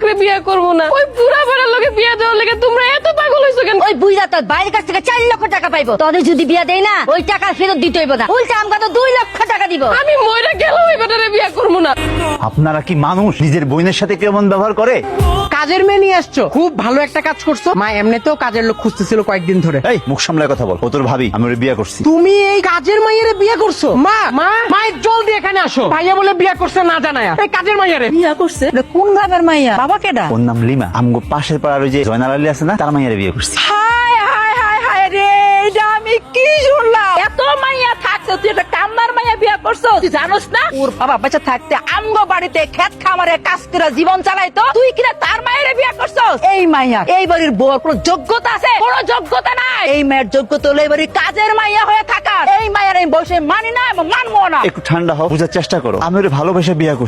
লোকে বিয়ে করবো না। ওই বুড়া বেড়ার লোকে বিয়ে দেওয়ার লেগে তোমরা এত পাগল হইছো কেন? ওই বুইরা তোর বাইরের কাছ থেকে 4 লক্ষ টাকা পাইবো, তোদের যদি বিয়া দেয় না ওই টাকা ফেরত দিতে হইব না, উল্টা আমগা তো 2 লক্ষ টাকা দিব। আমি মইরা গেলেও ওই বেটারে বিয়ে করবো না। আপনারা কি মানুষ? নিজের বোনের সাথে কেমন ব্যবহার করে? কাজের মেয়ে নিয়ে আসছো, খুব ভালো একটা কাজ করছো। মা এমনিতেও কাজের লোক খুঁজতেছিল কয়েকদিন ধরে। এই মুখ সামলায় কথা বল। ও তোর ভাবি, আমি ওর বিয়ে করছি। তুমি এই কাজের মাইয়ারে বিয়ে করছো? মা মা মায়ের জলদি এখানে আসো। ভাইয়া বলে বিয়ে করছে না জানায়া, এই কাজের মাইয়ারে বিয়া করছে? কোন ভাবের মাইয়া? বাবা কেডা? ওর নাম লিমা। আমগো পাশের পাড়ার ওই যে জয়নাল আলী আছে না, তার মাইয়ারে বিয়ে করছি। হায় হায় হায় হায় রে, এটা আমি কি শুনলাম? এত মাইয়া থাকছে তুই একটা কামনার মাইয়া বিয়া করছো? তুই জানোস না ওর বাবা বেঁচে থাকতে আমগো বাড়িতে ক্ষেত খামারে কাজ করে জীবন চালাইতো, তুই কিনা তার মায়েরে বিয়া করছস? এই মাইয়া এই বাড়ির বউ কোনো যোগ্যতা আছে? কোনো যোগ্যতা নাই। এই মায়ের যোগ্যতা হলো এই বাড়ির কাজের মাইয়া হয়ে থাকার। এই মায়ের এই বসে মানি না এবং মানবো না। একটু ঠান্ডা হও, বোঝার চেষ্টা করো। আমি ওর ভালোবাসা বিয়ে করছি।